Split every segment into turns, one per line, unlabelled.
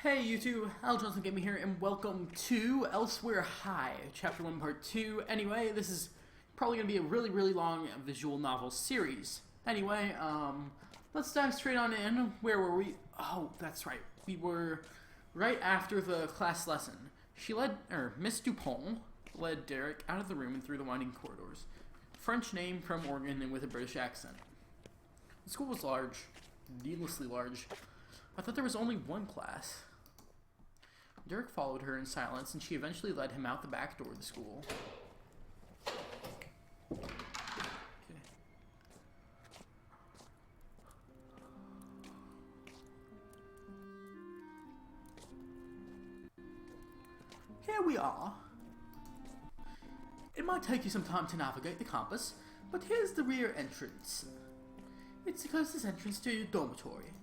Hey YouTube, Al Johnson Gaming here, and welcome to Elsewhere High, Chapter 1, Part 2. Anyway, this is probably going to be a really long visual novel series. Anyway, let's dive straight on in. Where were we? Oh, that's right. We were right after the class lesson. Miss Dupont led Derek out of the room and through the winding corridors. French name from Oregon and with a British accent. The school was large, needlessly large. I thought there was only one class. Derek followed her in silence, and she eventually led him out the back door of the school. Okay. Here we are. It might take you some time to navigate the campus, but here's the rear entrance. It's the closest entrance to your dormitory.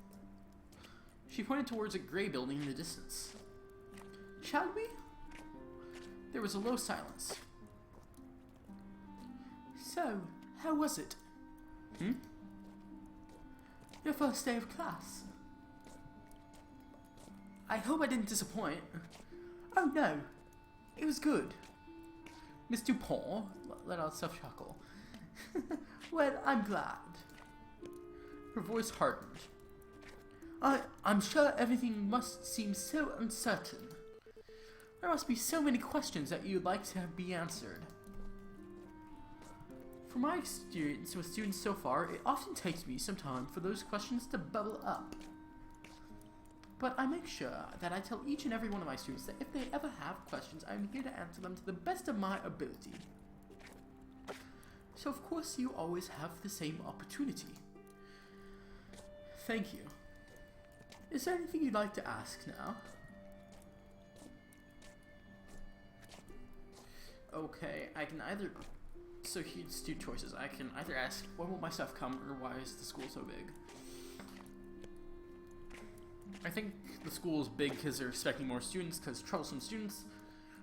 She pointed towards a gray building in the distance. Shall we? There was a low silence. So, how was it? Your first day of class? I hope I didn't disappoint. Oh no, it was good. Miss Dupont let out a soft chuckle. Well, I'm glad. Her voice hardened. I'm sure everything must seem so uncertain. There must be so many questions that you'd like to be answered. From my experience with students so far, it often takes me some time for those questions to bubble up. But I make sure that I tell each and every one of my students that if they ever have questions, I'm here to answer them to the best of my ability. So of course you always have the same opportunity. Thank you. Is there anything you'd like to ask now? Okay, I can either... So here's two choices. I can either ask, when will my stuff come, or why is the school so big? I think the school is big because they're expecting more students, because troublesome students,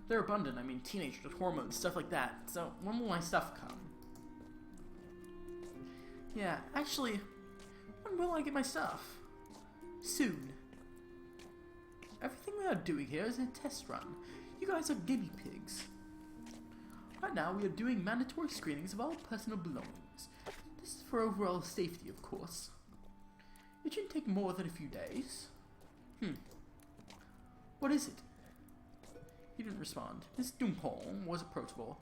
they're abundant. I mean, teenagers with hormones, stuff like that. So, when will my stuff come? Yeah, actually, when will I get my stuff? Soon. Everything we are doing here is a test run. You guys are guinea pigs. Right now, we are doing mandatory screenings of all personal belongings. This is for overall safety, of course. It shouldn't take more than a few days. What is it? He didn't respond. Miss Dupont was approachable.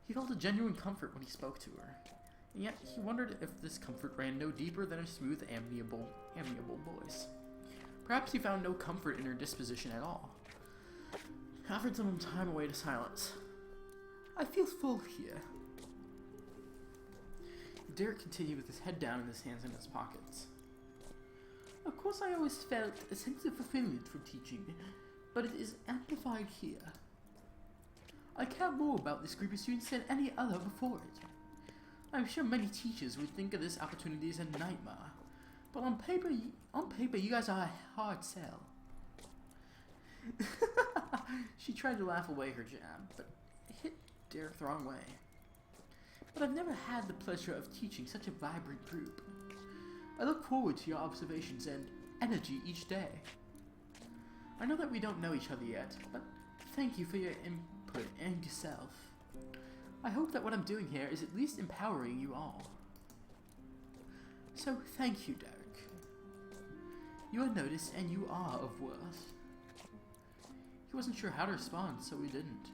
He felt a genuine comfort when he spoke to her. And yet, he wondered if this comfort ran no deeper than a smooth, amiable voice. Perhaps he found no comfort in her disposition at all. He offered some time away to silence. I feel full here. Derek continued with his head down and his hands in his pockets. Of course I always felt a sense of fulfillment from teaching, but it is amplified here. I care more about this group of students than any other before it. I'm sure many teachers would think of this opportunity as a nightmare, but on paper you guys are a hard sell. She tried to laugh away her jab, but it hit Derek the wrong way. But I've never had the pleasure of teaching such a vibrant group. I look forward to your observations and energy each day. I know that we don't know each other yet, but thank you for your input and yourself. I hope that what I'm doing here is at least empowering you all. So thank you, Derek. You are noticed and you are of worth. He wasn't sure how to respond, so he didn't.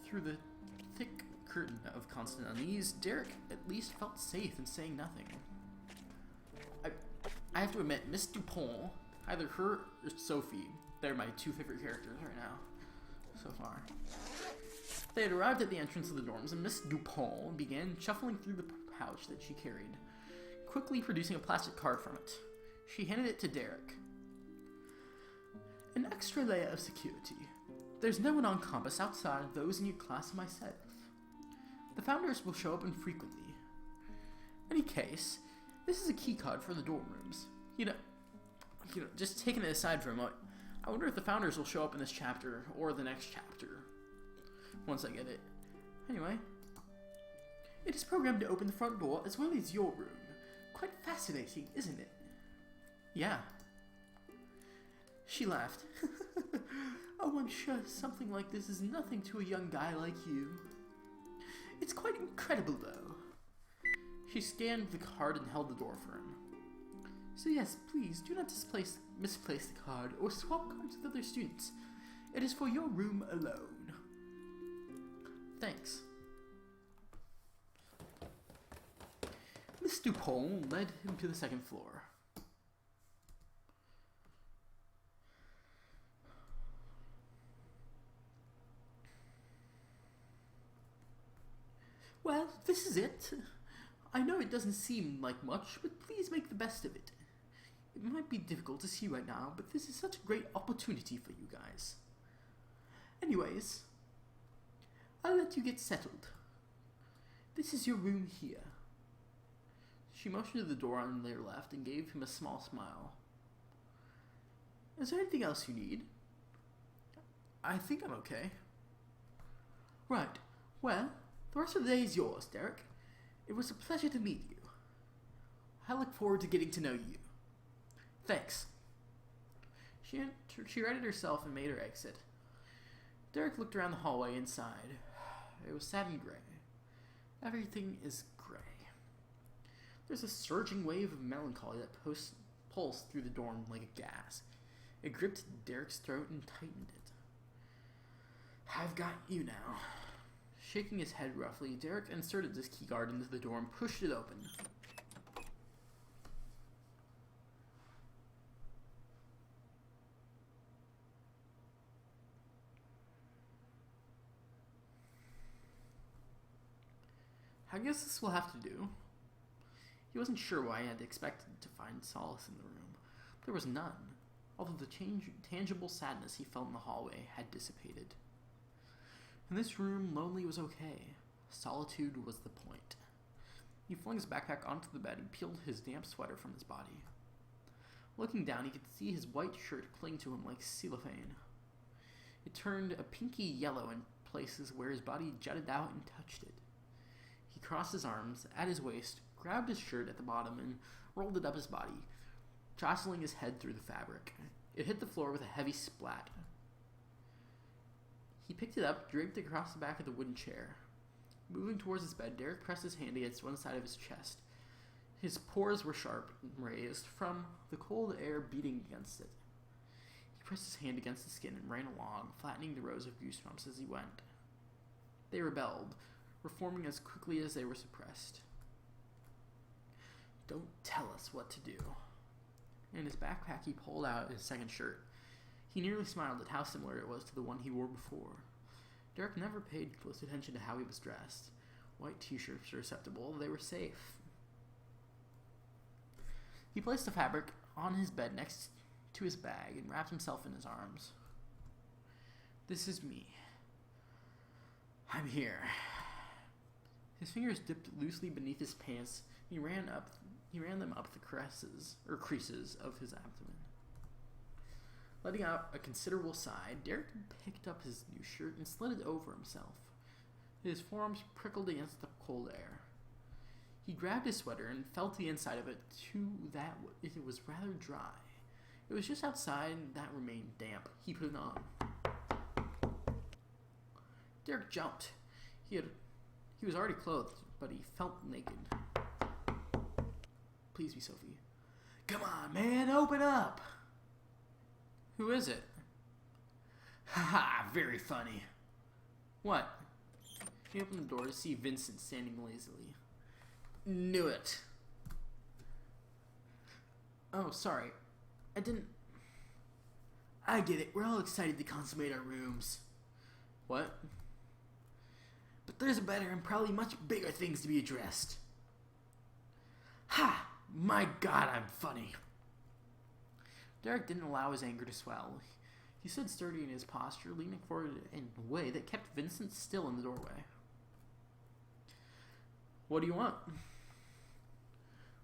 Through the thick curtain of constant unease, Derek at least felt safe in saying nothing. I have to admit, Miss Dupont, either her or Sophie, they're my two favorite characters right now, so far. They had arrived at the entrance of the dorms, and Miss Dupont began shuffling through the pouch that she carried, quickly producing a plastic card from it. She handed it to Derek. An extra layer of security. There's no one on campus outside of those in your class and myself. The founders will show up infrequently. In any case, this is a key card for the dorm rooms. You know, just taking it aside for a moment, I wonder if the founders will show up in this chapter or the next chapter. Once I get it. Anyway, it is programmed to open the front door as well as your room. Quite fascinating, isn't it? Yeah. She laughed. Oh, I'm sure something like this is nothing to a young guy like you. It's quite incredible, though. She scanned the card and held the door for him. So yes, please, do not misplace the card or swap cards with other students. It is for your room alone. Thanks. Miss Dupont led him to the second floor. Well, this is it. I know it doesn't seem like much, but please make the best of it. It might be difficult to see right now, but this is such a great opportunity for you guys. Anyways, I'll let you get settled. This is your room here. She motioned to the door on their left and gave him a small smile. Is there anything else you need? I think I'm okay. Right. Well, the rest of the day is yours, Derek. It was a pleasure to meet you. I look forward to getting to know you. Thanks. She righted herself and made her exit. Derek looked around the hallway and sighed. It was sad and gray. Everything is gray. There's a surging wave of melancholy that pulsed through the dorm like a gas. It gripped Derek's throat and tightened it. I've got you now. Shaking his head roughly, Derek inserted his keycard into the door and pushed it open. I guess this will have to do. He wasn't sure why he had expected to find solace in the room. There was none, although the tangible sadness he felt in the hallway had dissipated. In this room, lonely was okay. Solitude was the point. He flung his backpack onto the bed and peeled his damp sweater from his body. Looking down, he could see his white shirt cling to him like cellophane. It turned a pinky yellow in places where his body jutted out and touched it. He crossed his arms at his waist, grabbed his shirt at the bottom, and rolled it up his body, jostling his head through the fabric. It hit the floor with a heavy splat. He picked it up, draped it across the back of the wooden chair. Moving towards his bed, Derek pressed his hand against one side of his chest. His pores were sharp and raised from the cold air beating against it. He pressed his hand against the skin and ran along, flattening the rows of goosebumps as he went. They rebelled, reforming as quickly as they were suppressed. Don't tell us what to do. In his backpack, he pulled out his second shirt. He nearly smiled at how similar it was to the one he wore before. Derek never paid close attention to how he was dressed. White t-shirts were acceptable. They were safe. He placed the fabric on his bed next to his bag and wrapped himself in his arms. This is me. I'm here. His fingers dipped loosely beneath his pants. He ran them up the creases of his abdomen. Letting out a considerable sigh, Derek picked up his new shirt and slid it over himself. His forearms prickled against the cold air. He grabbed his sweater and felt the inside of it that it was rather dry. It was just outside that remained damp. He put it on. Derek jumped. He was already clothed, but he felt naked. Please be Sophie. Come on, man, open up! Who is it? Haha, very funny. What? He opened the door to see Vincent standing lazily. Knew it. Oh, sorry. I get it. We're all excited to consummate our rooms. What? But there's better and probably much bigger things to be addressed. Ha! My God, I'm funny. Derek didn't allow his anger to swell. He stood sturdy in his posture, leaning forward in a way that kept Vincent still in the doorway. What do you want?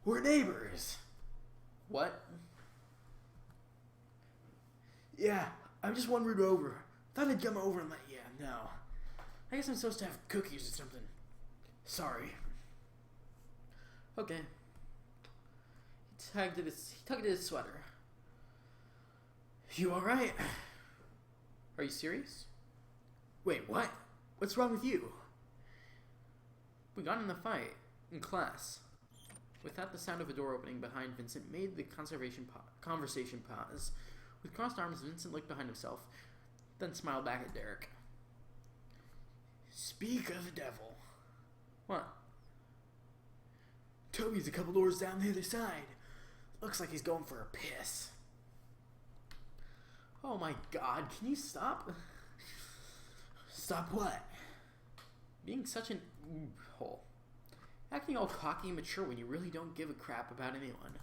We're neighbors. What? Yeah, I'm just one room over. Thought I'd come over and let you know. I guess I'm supposed to have cookies or something. Sorry. Okay. He tugged at his sweater. You alright? Are you serious?
Wait, what? What's wrong with you?
We got in a fight in class. With that, the sound of a door opening behind Vincent made the conversation pause. With crossed arms, Vincent looked behind himself, then smiled back at Derek.
Speak of the devil.
What?
Toby's a couple doors down the other side. Looks like he's going for a piss.
Oh my god, can you stop?
Stop what?
Being such an hole. Acting all cocky and mature when you really don't give a crap about anyone.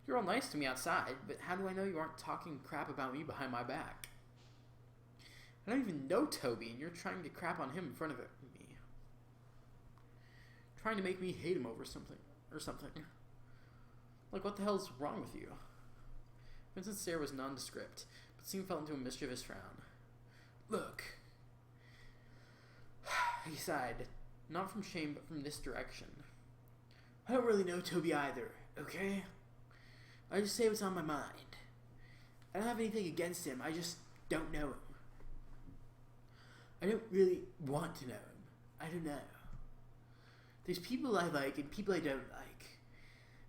You're all nice to me outside, but how do I know you aren't talking crap about me behind my back? I don't even know Toby, and you're trying to crap on him in front of me. Trying to make me hate him over something. Like, what the hell's wrong with you? Vincent's stare was nondescript, but soon fell into a mischievous frown.
Look.
He sighed, not from shame, but from misdirection.
I don't really know Toby either, okay? I just say what's on my mind. I don't have anything against him, I just don't know him. I don't really want to know him. I don't know. There's people I like and people I don't like.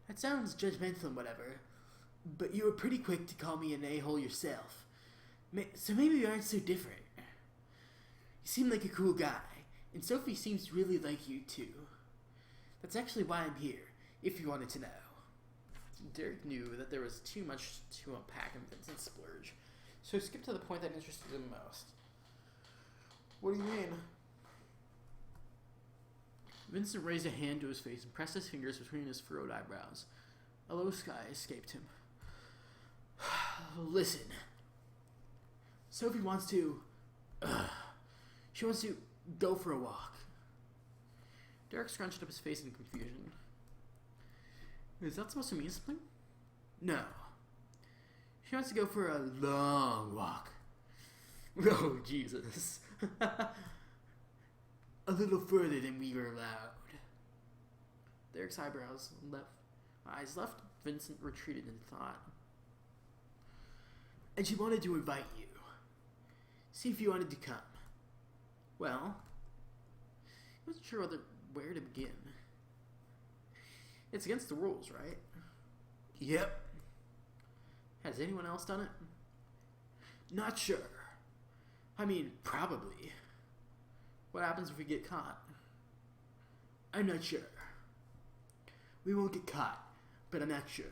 That sounds judgmental and whatever, but you were pretty quick to call me an a-hole yourself. So maybe we aren't so different. You seem like a cool guy, and Sophie seems really like you too. That's actually why I'm here, if you wanted to know.
Derek knew that there was too much to unpack in Vincent's splurge, so he skipped to the point that interested him most. What do you mean? Vincent raised a hand to his face and pressed his fingers between his furrowed eyebrows. A low sigh escaped him.
Listen. Sophie wants to... she wants to go for a walk.
Derek scrunched up his face in confusion. Is that supposed to mean something?
No. She wants to go for a long walk.
Oh, Jesus.
A little further than we were allowed.
Derek's eyes left. Vincent retreated in thought.
And she wanted to invite you. See if you wanted to come.
Well, he wasn't sure where to begin. It's against the rules, right?
Yep.
Has anyone else done it?
Not sure. I mean, probably.
What happens if we get caught?
I'm not sure. We won't get caught, but I'm not sure.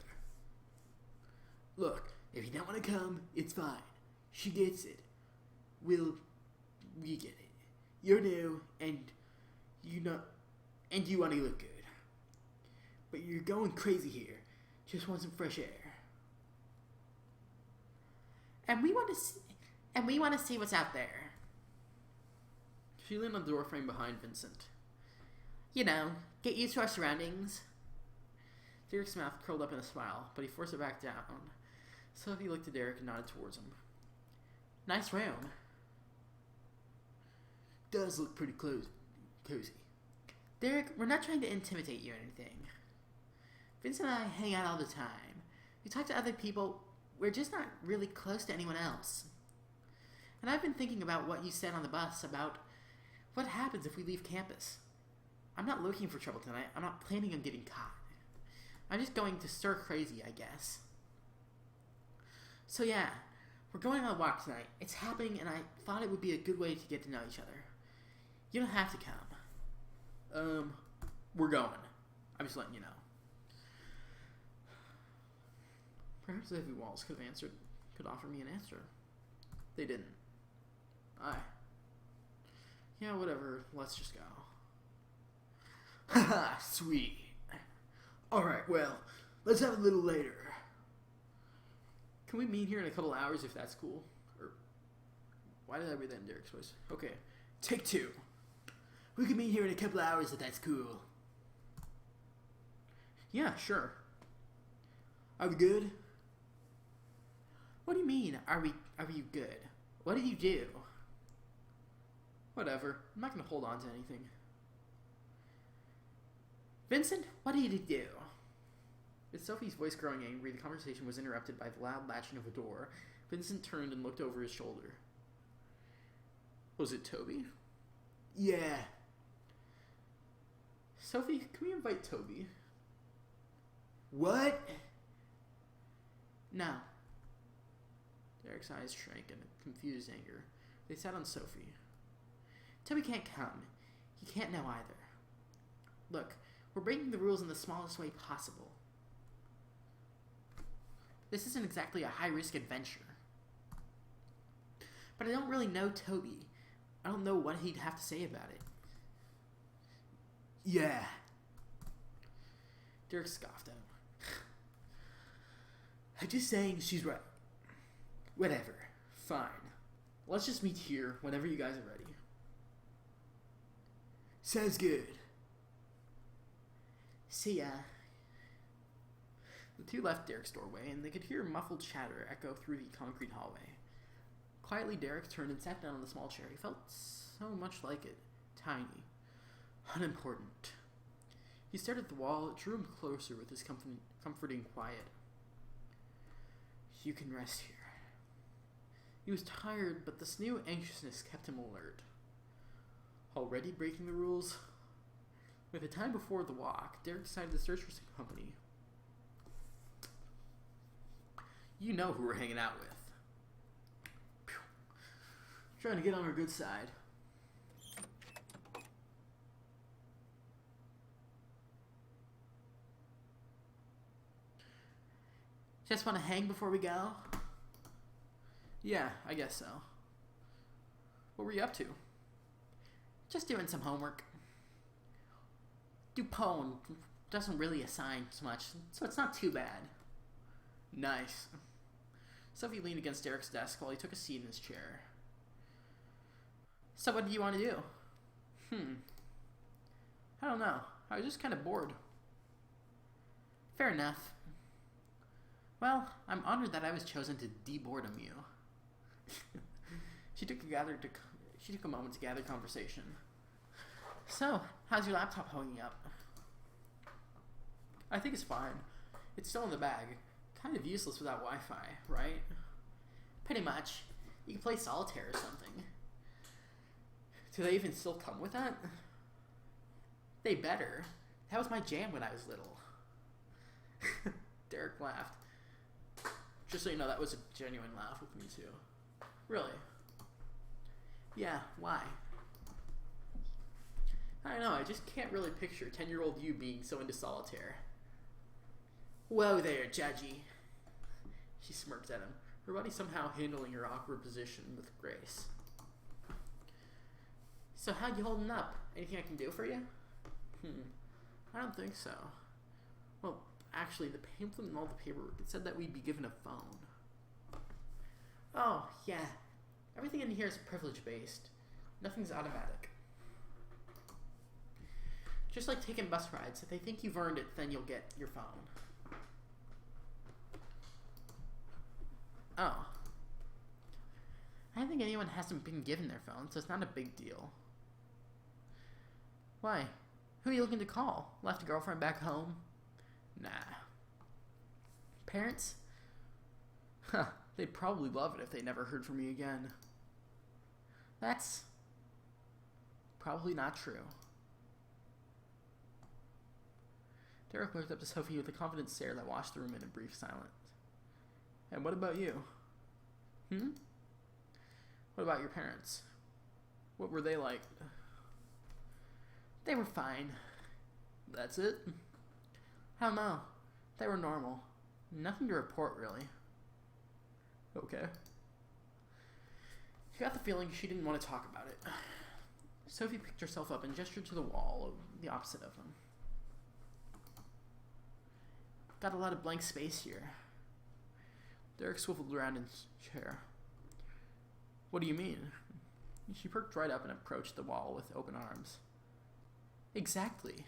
Look, if you don't want to come, it's fine. She gets it. We get it. You're new, and you want to look good. But you're going crazy here. Just want some fresh air.
And we want to see what's out there.
She leaned on the doorframe behind Vincent.
You know, get used to our surroundings.
Derek's mouth curled up in a smile, but he forced it back down. Sophie looked at Derek and nodded towards him.
Nice room.
Does look pretty cozy.
Derek, we're not trying to intimidate you or anything. Vincent and I hang out all the time. We talk to other people. We're just not really close to anyone else. And I've been thinking about what you said on the bus about what happens if we leave campus. I'm not looking for trouble tonight. I'm not planning on getting caught. I'm just going to stir crazy, I guess. So yeah, we're going on a walk tonight. It's happening, and I thought it would be a good way to get to know each other. You don't have to come.
We're going. I'm just letting you know. Perhaps the heavy walls could offer me an answer. They didn't. Yeah, whatever. Let's just go.
Haha, sweet. Alright, well, let's have a little later.
Can we meet here in a couple hours if that's cool? Or why did I read that in Derek's voice? Okay.
Take two. We can meet here in a couple hours if that's cool.
Yeah, sure.
Are we good?
What do you mean, are you good? What did you do?
Whatever. I'm not going to hold on to anything.
Vincent, what did you do?
With Sophie's voice growing angry, the conversation was interrupted by the loud latching of a door. Vincent turned and looked over his shoulder. Was it Toby?
Yeah.
Sophie, can we invite Toby?
What?
No.
Derek's eyes shrank in confused anger. They sat on Sophie.
Toby can't come. He can't know either. Look, we're breaking the rules in the smallest way possible. This isn't exactly a high-risk adventure. But I don't really know Toby. I don't know what he'd have to say about it.
Yeah.
Derek scoffed at him.
I'm just saying she's right. Whatever.
Fine. Let's just meet here whenever you guys are ready.
Sounds good.
See ya.
The two left Derek's doorway, and they could hear muffled chatter echo through the concrete hallway. Quietly, Derek turned and sat down on the small chair. He felt so much like it. Tiny. Unimportant. He stared at the wall. It drew him closer with his comforting quiet. You can rest here. He was tired, but this new anxiousness kept him alert. Already breaking the rules? With the time before the walk, Derek decided to search for some company. You know who we're hanging out with. Phew. Trying to get on our good side.
Just want to hang before we go?
Yeah, I guess so. What were you up to?
Just doing some homework. Dupont doesn't really assign much, so it's not too bad.
Nice. Sophie leaned against Derek's desk while he took a seat in his chair.
So what do you want to do?
I don't know. I was just kind of bored.
Fair enough. Well, I'm honored that I was chosen to de-boredom you.
She took a moment to gather conversation.
So, how's your laptop holding up?
I think it's fine. It's still in the bag. Kind of useless without Wi-Fi, right?
Pretty much. You can play solitaire or something.
Do they even still come with that?
They better. That was my jam when I was little.
Derek laughed. Just so you know, that was a genuine laugh with me too. Really?
Yeah, why?
I don't know, I just can't really picture 10-year-old you being so into solitaire.
Whoa there, Judgy.
She smirked at him, her body somehow handling her awkward position with grace.
So how you holding up? Anything I can do for you?
I don't think so. Well, actually, the pamphlet and all the paperwork, it said that we'd be given a phone.
Oh, yeah. Everything in here is privilege-based. Nothing's automatic. Just like taking bus rides. If they think you've earned it, then you'll get your phone. Oh. I don't think anyone hasn't been given their phone, so it's not a big deal. Why? Who are you looking to call? Left a girlfriend back home?
Nah.
Parents?
Huh. They'd probably love it if they never heard from me again.
That's
probably not true. Derek looked up to Sophie with a confident stare that washed the room in a brief silence. And what about you? What about your parents? What were they like?
They were fine.
That's it?
I don't know. They were normal. Nothing to report, really.
Okay. She got the feeling she didn't want to talk about it. Sophie picked herself up and gestured to the wall the opposite of them.
Got a lot of blank space here.
Derek swiveled around in his chair. What do you mean? She perked right up and approached the wall with open arms.
Exactly.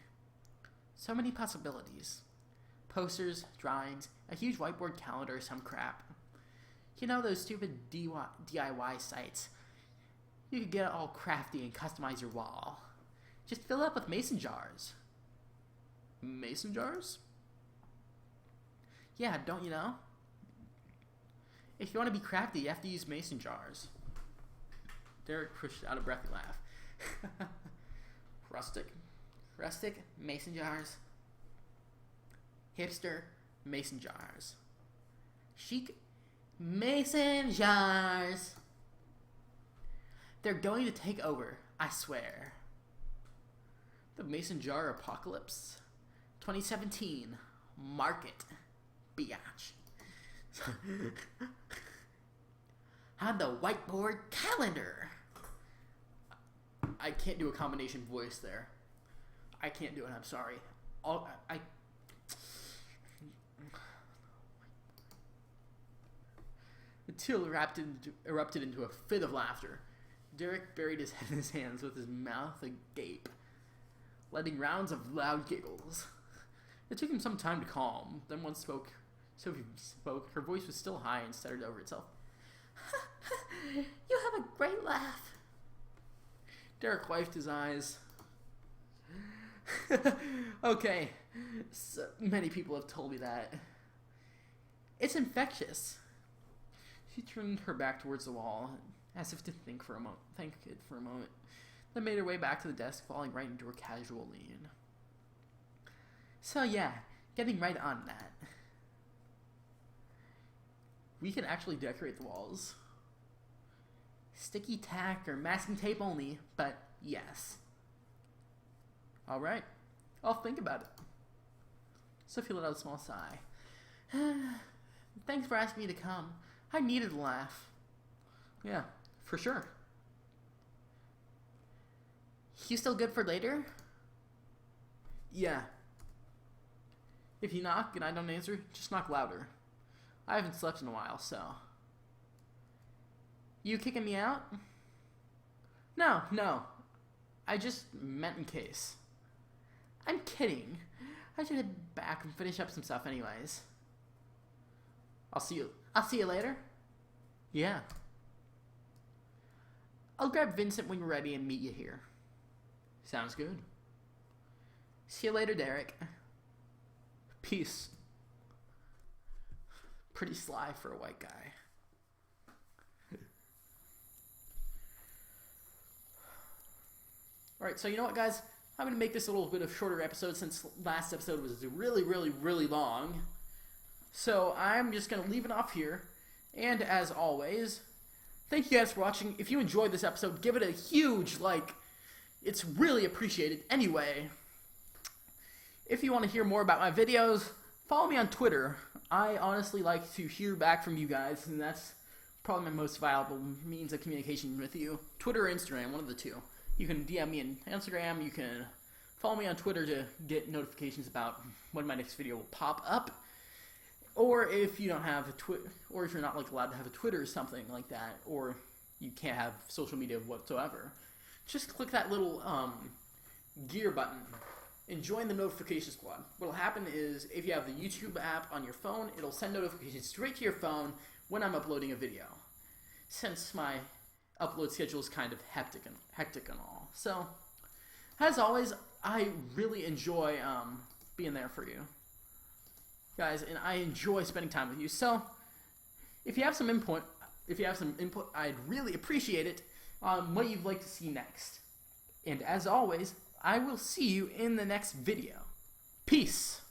So many possibilities. Posters, drawings, a huge whiteboard calendar, some crap. You know those stupid DIY sites? You could get all crafty and customize your wall. Just fill it up with mason jars.
Mason jars? Yeah, don't you know? If you want to be crafty, you have to use mason jars. Derek pushed out a breathy laugh. Rustic, mason jars. Hipster, mason jars. Chic, mason jars. They're going to take over, I swear. The mason jar apocalypse. 2017. Market. Biatch. On the whiteboard calendar. I can't do a combination voice there. I can't do it, I'm sorry. Till erupted into a fit of laughter. Derek buried his head in his hands with his mouth agape, letting rounds of loud giggles. It took him some time to calm. Then once Sophie spoke. Her voice was still high and stuttered over itself. You have a great laugh. Derek wiped his eyes. Okay, so many people have told me that. It's infectious. She turned her back towards the wall, as if to think it for a moment, then made her way back to the desk, falling right into her casual lean. So yeah, getting right on that. We can actually decorate the walls. Sticky tack or masking tape only, but yes. Alright, I'll think about it. Sophie let out a small sigh. Thanks for asking me to come. I needed a laugh. Yeah, for sure. You still good for later? Yeah. If you knock and I don't answer, just knock louder. I haven't slept in a while, so. You kicking me out? No. I just meant in case. I'm kidding. I should head back and finish up some stuff anyways. I'll see you later. Yeah. I'll grab Vincent when you're ready and meet you here. Sounds good. See you later, Derek. Peace. Pretty sly for a white guy. Alright, so you know what, guys? I'm going to make this a little bit of shorter episode since last episode was really long. So I'm just going to leave it off here. And as always, thank you guys for watching. If you enjoyed this episode, give it a huge like. It's really appreciated. Anyway, if you want to hear more about my videos, follow me on Twitter. I honestly like to hear back from you guys, and that's probably my most valuable means of communication with you. Twitter or Instagram, one of the two. You can DM me on Instagram. You can follow me on Twitter to get notifications about when my next video will pop up. Or if you don't have a Twitter, or if you're not like allowed to have a Twitter or something like that, or you can't have social media whatsoever, just click that little gear button and join the notification squad. What'll happen is if you have the YouTube app on your phone, it'll send notifications straight to your phone when I'm uploading a video. Since my upload schedule is kind of hectic and all. So, as always, I really enjoy being there for you guys, and I enjoy spending time with you. So, if you have some input, I'd really appreciate it on what you'd like to see next. And as always, I will see you in the next video. Peace.